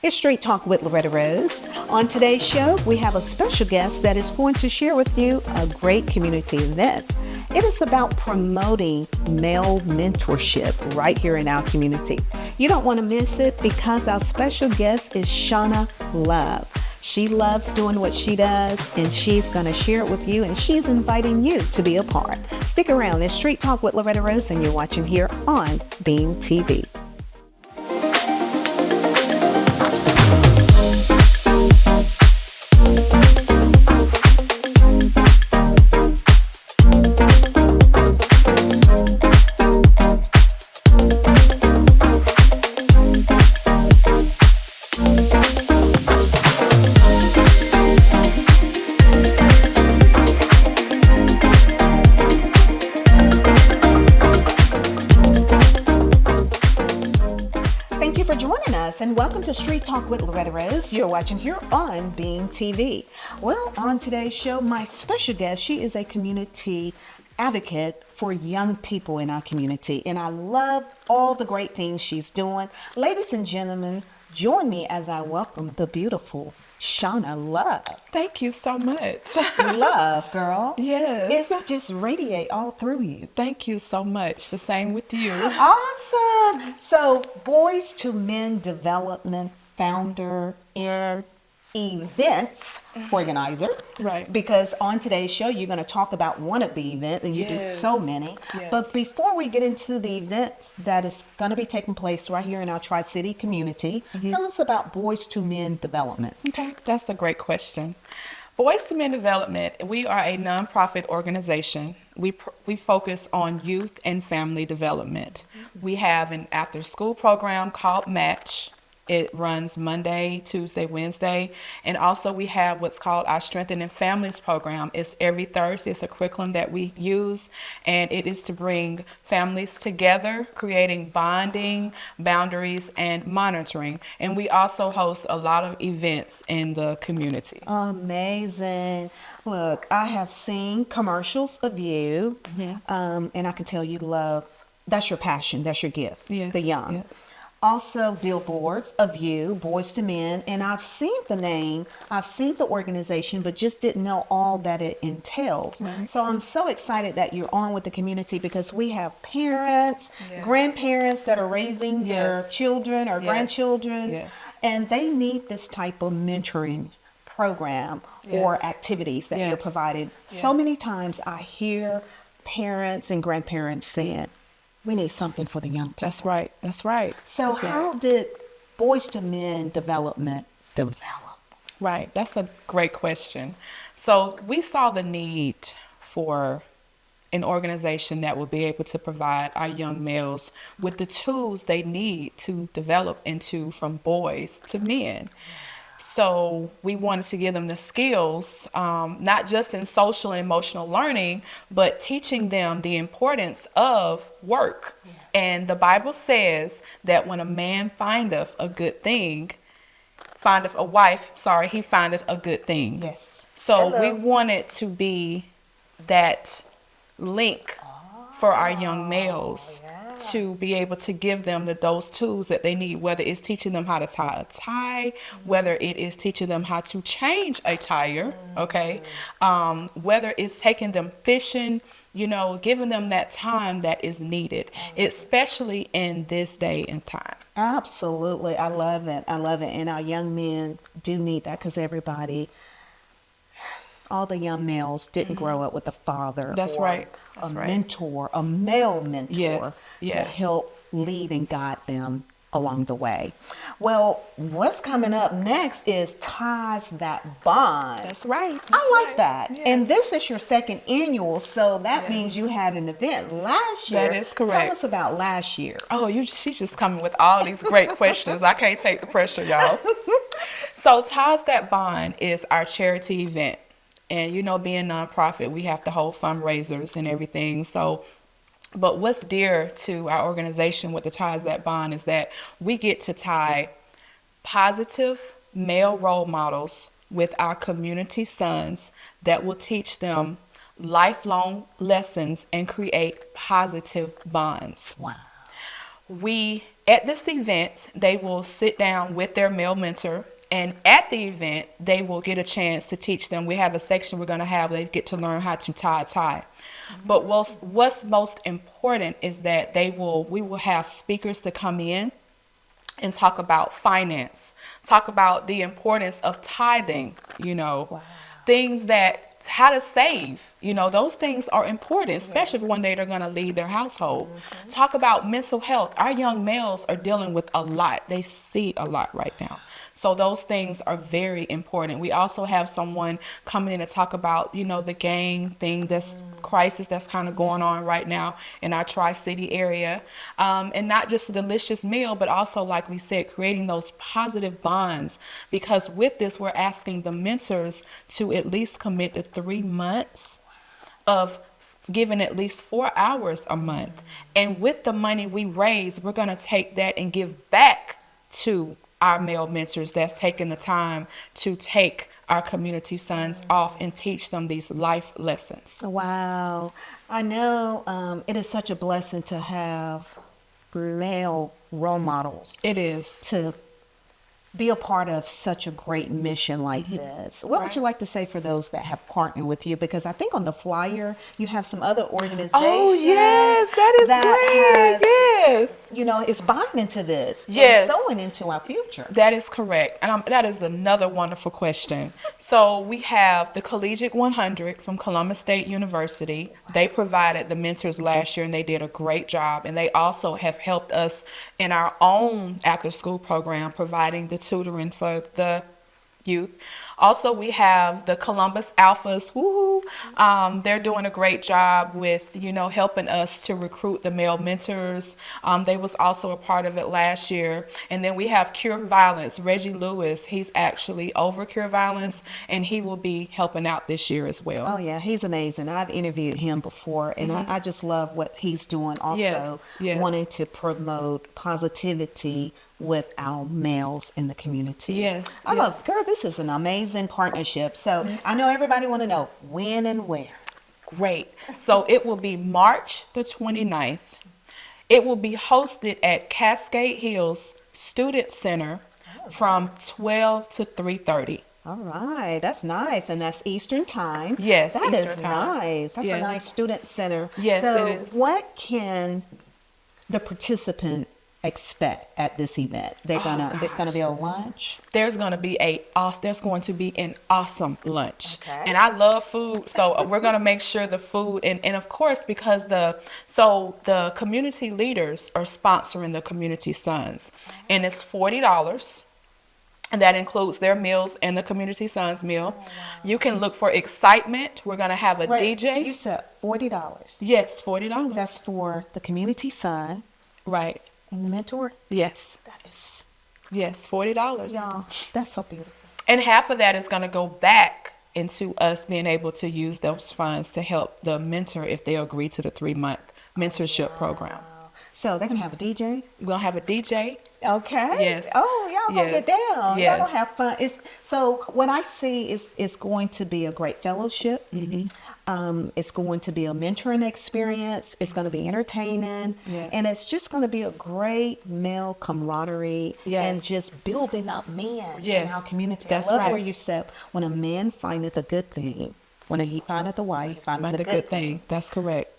It's Street Talk with Loretta Rose. On today's show, we have a special guest that is going to share with you a great community event. It is about promoting male mentorship right here in our community. You don't want to miss it because our special guest is Shawna Love. She loves doing what she does, and she's going to share it with you, and she's inviting you to be a part. Stick around. It's Street Talk with Loretta Rose, and you're watching here on Beam TV. And welcome to Street Talk with Loretta Rose. You're watching here on Beam TV. Well, on today's show, my special guest, she is a community advocate for young people in our community. And I love all the great things she's doing. Ladies and gentlemen, join me as I welcome the beautiful Shawna Love. Thank you so much. Love, girl. Yes. It just radiate all through you. Thank you so much. The same with you. Awesome. So, Boyz to Men Development founder and events organizer. Right. Because on today's show, you're going to talk about one of the events, and you do so many. Yes. But before we get into the events that is going to be taking place right here in our Tri-City community, tell us about Boyz to Men Development. Okay, that's a great question. Boyz to Men Development, we are a nonprofit organization. We focus on youth and family development. We have an after-school program called Match. It runs Monday, Tuesday, Wednesday. And also we have what's called our Strengthening Families program. It's every Thursday. It's a curriculum that we use, and it is to bring families together, creating bonding, boundaries, and monitoring. And we also host a lot of events in the community. Amazing. Look, I have seen commercials of you, and I can tell you love, that's your passion, that's your gift, the young. Yes. Also billboards of you, Boyz to Men, and I've seen the name, I've seen the organization, but just didn't know all that it entails. Right. So I'm so excited that you're on with the community because we have parents, grandparents that are raising their children or grandchildren, and they need this type of mentoring program or activities that you're providing. So many times I hear parents and grandparents saying, we need something for the young people. That's right. That's right. So how did Boyz to Men Development develop? Right. That's a great question. So we saw the need for an organization that will be able to provide our young males with the tools they need to develop into from boys to men. So we wanted to give them the skills, not just in social and emotional learning, but teaching them the importance of work. Yeah. And the Bible says that when a man findeth a good thing, findeth a wife, he findeth a good thing. Yes. So we wanted to be that link for our young males. To be able to give them those tools that they need, whether it's teaching them how to tie a tie, whether it is teaching them how to change a tire, whether it's taking them fishing, giving them that time that is needed, especially in this day and time. Absolutely. I love it. I love it. And our young men do need that because all the young males didn't grow up with a father. That's right. That's a mentor, a male mentor to help lead and guide them along the way. Well, what's coming up next is Ties That Bond. That's right. I like that. Yes. And this is your second annual, so that means you had an event last year. That is correct. Tell us about last year. Oh, she's just coming with all these great questions. I can't take the pressure, y'all. So Ties That Bond is our charity event. And, being nonprofit, we have to hold fundraisers and everything. But what's dear to our organization with the Ties That Bond is that we get to tie positive male role models with our community sons that will teach them lifelong lessons and create positive bonds. Wow. We At this event, they will sit down with their male mentor, and at the event, they will get a chance to teach them. We have a section we're going to have, they get to learn how to tie a tie. But what's most important is that we will have speakers to come in and talk about finance, talk about the importance of tithing, Wow. things that how to save, those things are important, especially if one day they're going to lead their household. Talk about mental health. Our young males are dealing with a lot. They see a lot right now. So those things are very important. We also have someone coming in to talk about, the gang thing, this crisis that's kind of going on right now in our Tri-City area. And not just a delicious meal, but also, like we said, creating those positive bonds. Because with this, we're asking the mentors to at least commit to 3 months of giving at least 4 hours a month. And with the money we raise, we're going to take that and give back to our male mentors that's taking the time to take our community sons off and teach them these life lessons. Wow. I know it is such a blessing to have male role models. It is. To be a part of such a great mission like this. What would you like to say for those that have partnered with you? Because I think on the flyer, you have some other organizations. Oh, yes, that is great. Yes. Is buying into this. Yes. And sowing into our future. That is correct. And that is another wonderful question. So we have the Collegiate 100 from Columbus State University. They provided the mentors last year, and they did a great job. And they also have helped us in our own after-school program, providing the tutoring for the youth. Also, we have the Columbus Alphas. Woohoo! They're doing a great job with, helping us to recruit the male mentors. They was also a part of it last year. And then we have Cure Violence. Reggie Lewis, he's actually over Cure Violence, and he will be helping out this year as well. Oh, yeah, he's amazing. I've interviewed him before, and I just love what he's doing also, wanting to promote positivity with our males in the community. Yes. I love, girl, this is an amazing partnership. So I know everybody want to know when and where. Great. So it will be March the 29th. It will be hosted at Cascade Hills Student Center from 12 to 3:30. All right, that's nice, and that's Eastern time. Yes, that Eastern is time. nice. That's a nice student center. Yes, so it is. What can the participant expect at this event? It's gonna be a lunch. There's going to be an awesome lunch. Okay. And I love food, so we're going to make sure the food and of course, because the community leaders are sponsoring the community sons, and it's $40. And that includes their meals and the community sons meal. You can look for excitement. We're going to have a DJ. You said $40. Yes, $40. That's for the community son. Right. And the mentor? Yes. That is, Yes, $40. y'all, that's so beautiful. And half of that is going to go back into us being able to use those funds to help the mentor if they agree to the 3-month mentorship program. So they're going to have a DJ? We're going to have a DJ. Okay. Yes. Oh, y'all gonna Yes. get down. Yes. Y'all gonna have fun. So what I see is it's going to be a great fellowship. It's going to be a mentoring experience. It's going to be entertaining, Yes. and it's just going to be a great male camaraderie Yes. and just building up men in Yes. our community. That's I love right. where you said, when a man findeth a good thing, when he findeth a wife, findeth Find a a good thing. That's correct.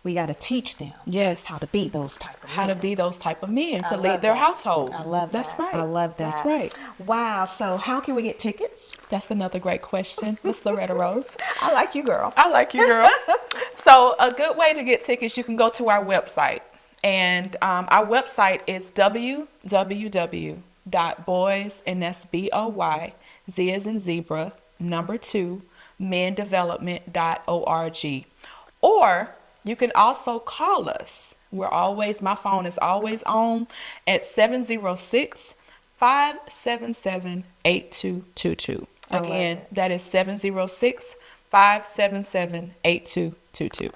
We got to teach them Yes. how to be those type of How to men. be those type of men I to love lead their that. household. I love that. That's right. I love that. That's right. Wow. So how can we get tickets? That's another great question, Miss Loretta Rose. I like you, girl. I like you, girl. So a good way to get tickets, you can go to our website. And our website is www.boys, and that's BOY, Z as in zebra, 2, mendevelopment.org. Or you can also call us. My phone is always on at 706-577-8222. I love Again, it. that is 706-577-8222.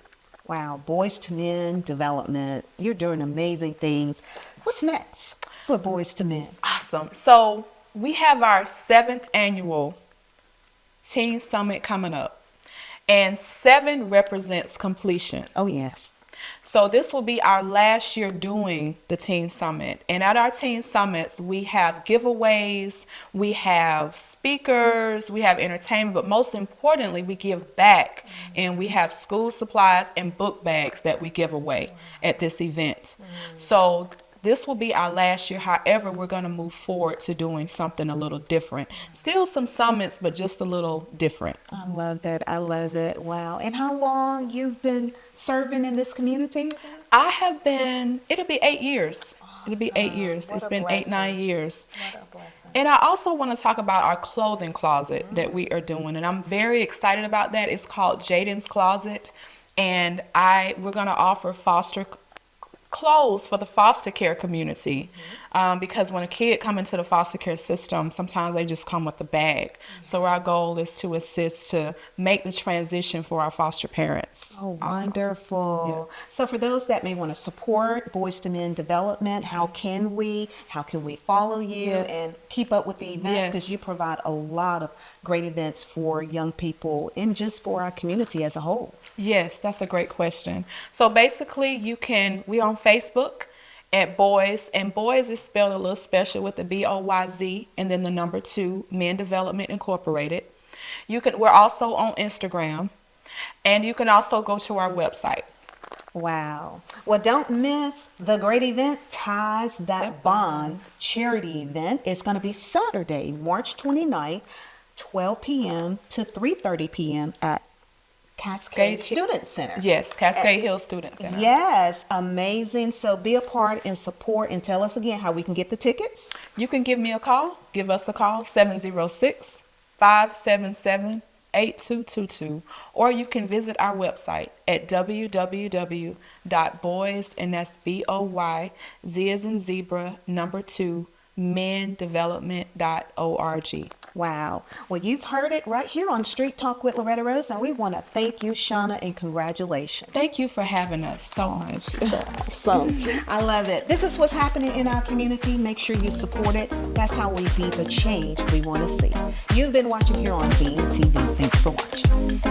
Wow, Boys to Men development. You're doing amazing things. What's next for Boys to Men? Awesome. So we have our 7th annual Teen Summit coming up. And 7 represents completion. Oh, yes. So this will be our last year doing the Teen Summit. And at our Teen Summits, we have giveaways, we have speakers, we have entertainment, but most importantly, we give back. And we have school supplies and book bags that we give away at this event. So this will be our last year. However, we're going to move forward to doing something a little different. Still some summits, but just a little different. I love that. I love it. Wow. And how long you've been serving in this community? I have been, it'll be 8 years. It'll be 8 years. What It's a been blessing. 8, 9 years. What a blessing. And I also want to talk about our clothing closet that we are doing. And I'm very excited about that. It's called Jaden's Closet. And we're going to offer foster clothes for the foster care community, because when a kid come into the foster care system, sometimes they just come with a bag. So our goal is to assist to make the transition for our foster parents. Oh, wonderful. So for those that may want to support Boyz II Men development, how can we follow you Yes. and keep up with the events? Yes. Because you provide a lot of great events for young people and just for our community as a whole. Yes, that's a great question. So basically, we're on Facebook at Boyz, and Boyz is spelled a little special with the BOYZ and then the number 2, Men Development Incorporated. We're also on Instagram, and you can also go to our website. Wow. Well, don't miss the great event, Ties That Bond charity event. It's going to be Saturday, March 29th, 12 p.m. to 3:30 p.m. at Cascade Student Center. Yes, Cascade Hill Student Center. Yes, amazing. So be a part and support, and tell us again how we can get the tickets. You can give us a call, 706-577-8222, or you can visit our website at www.boyz, and that's BOYZ as in zebra, number 2, mendevelopment.org. Wow. Well, you've heard it right here on Street Talk with Loretta Rose, and we want to thank you, Shawna, and congratulations. Thank you for having us so much. So I love it. This is what's happening in our community. Make sure you support it. That's how we be the change we want to see. You've been watching here on Beam TV. Thanks for watching.